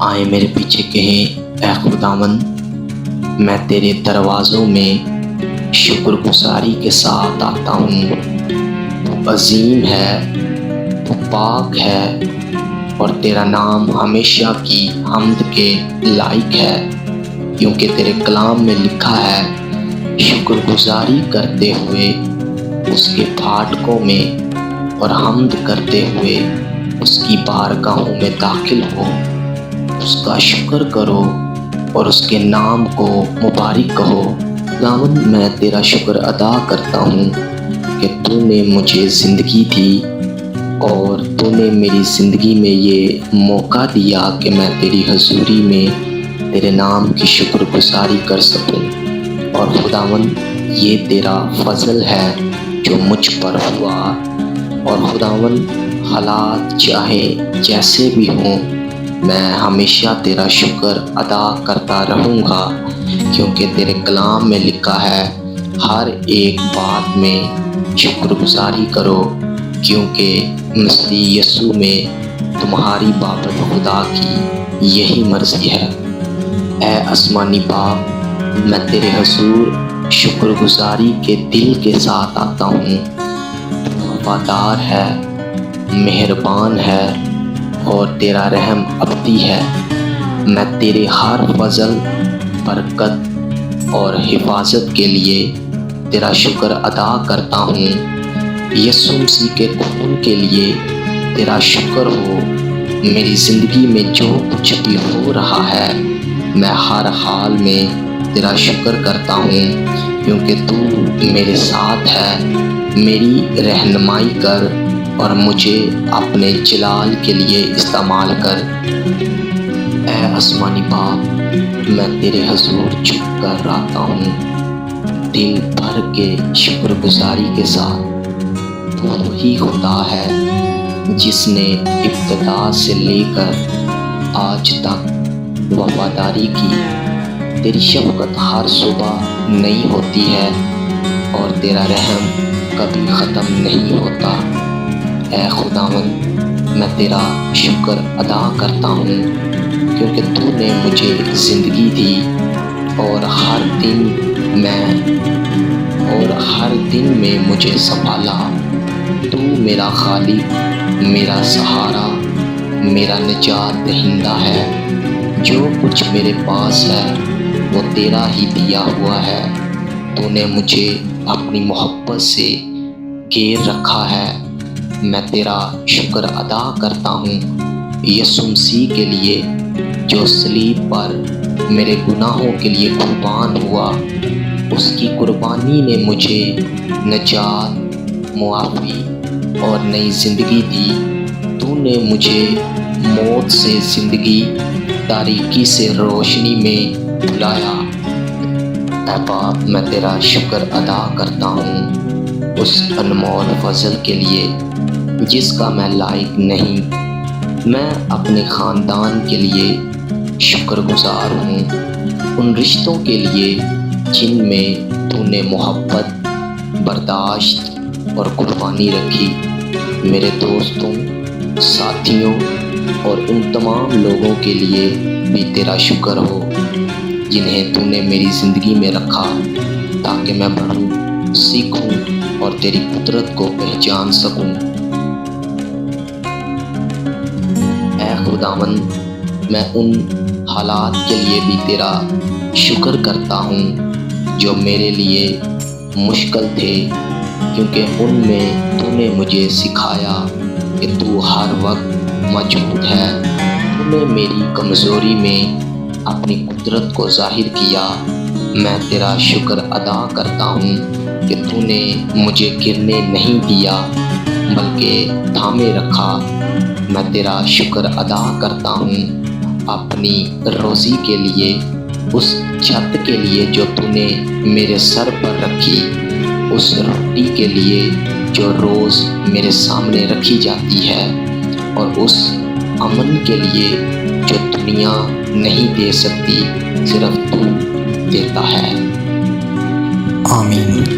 آئے میرے پیچھے کہیں اے خداوند، میں تیرے دروازوں میں شکر گزاری کے ساتھ آتا ہوں۔ تو عظیم ہے، تو پاک ہے، اور تیرا نام ہمیشہ کی حمد کے لائق ہے، کیونکہ تیرے کلام میں لکھا ہے شکر گزاری کرتے ہوئے اس کے پھاٹکوں میں اور حمد کرتے ہوئے اس کی بارگاہوں میں داخل ہو، اس کا شکر کرو اور اس کے نام کو مبارک کہو۔ خداوند، میں تیرا شکر ادا کرتا ہوں کہ تو نے مجھے زندگی دی اور تو نے میری زندگی میں یہ موقع دیا کہ میں تیری حضوری میں تیرے نام کی شکر گزاری کر سکوں۔ اور خداوند، یہ تیرا فضل ہے جو مجھ پر ہوا، اور خداوند حالات چاہے جیسے بھی ہوں، میں ہمیشہ تیرا شکر ادا کرتا رہوں گا، کیونکہ تیرے کلام میں لکھا ہے ہر ایک بات میں شکر گزاری کرو، کیونکہ مسیح یسوع میں تمہاری بابت خدا کی یہی مرضی ہے۔ اے آسمانی باپ، میں تیرے حضور شکر گزاری کے دل کے ساتھ آتا ہوں۔ وفادار ہے، مہربان ہے، اور تیرا رحم ابدی ہے۔ میں تیرے ہر فضل، برکت اور حفاظت کے لیے تیرا شکر ادا کرتا ہوں۔ یسوع مسیح کے خون کے لیے تیرا شکر ہو۔ میری زندگی میں جو کچھ بھی ہو رہا ہے، میں ہر حال میں تیرا شکر کرتا ہوں، کیونکہ تو میرے ساتھ ہے۔ میری رہنمائی کر اور مجھے اپنے جلال کے لیے استعمال کر۔ اے آسمانی باپ، میں تیرے حضور جھک کر آتا ہوں، دل بھر کے شکر گزاری کے ساتھ۔ تو وہی خدا ہے جس نے ابتدا سے لے کر آج تک وفاداری کی۔ تیری شفقت ہر صبح نئی ہوتی ہے، اور تیرا رحم کبھی ختم نہیں ہوتا۔ اے خداوند، میں تیرا شکر ادا کرتا ہوں، کیونکہ تو نے مجھے زندگی دی، اور ہر دن میں مجھے سنبھالا۔ تو میرا خالق، میرا سہارا، میرا نجات دہندہ ہے۔ جو کچھ میرے پاس ہے وہ تیرا ہی دیا ہوا ہے۔ تو نے مجھے اپنی محبت سے گھیر رکھا ہے۔ میں تیرا شکر ادا کرتا ہوں یسوع مسیح کے لیے، جو صلیب پر میرے گناہوں کے لیے قربان ہوا۔ اس کی قربانی نے مجھے نجات، معافی اور نئی زندگی دی۔ تو نے مجھے موت سے زندگی، تاریکی سے روشنی میں بلایا۔ اے باپ، میں تیرا شکر ادا کرتا ہوں اس انمول فضل کے لیے جس کا میں لائق نہیں۔ میں اپنے خاندان کے لیے شکر گزار ہوں، ان رشتوں کے لیے جن میں تو نے محبت، برداشت اور قربانی رکھی۔ میرے دوستوں، ساتھیوں اور ان تمام لوگوں کے لیے بھی تیرا شکر ہو جنہیں تو نے میری زندگی میں رکھا، تاکہ میں بڑھوں، سیکھوں اور تیری قدرت کو پہچان سکوں۔ اے خداوند، میں ان حالات کے لیے بھی تیرا شکر کرتا ہوں جو میرے لیے مشکل تھے، کیونکہ ان میں تو نے مجھے سکھایا کہ تو ہر وقت موجود ہے۔ تو نے میری کمزوری میں اپنی قدرت کو ظاہر کیا۔ میں تیرا شکر ادا کرتا ہوں کہ تو نے مجھے گرنے نہیں دیا بلکہ تھامے رکھا۔ میں تیرا شکر ادا کرتا ہوں اپنی روزی کے لیے، اس چھت کے لیے جو تو نے میرے سر پر رکھی، اس روٹی کے لیے جو روز میرے سامنے رکھی جاتی ہے، اور اس امن کے لیے جو دنیا نہیں دے سکتی، صرف تو دیتا ہے۔ آمین۔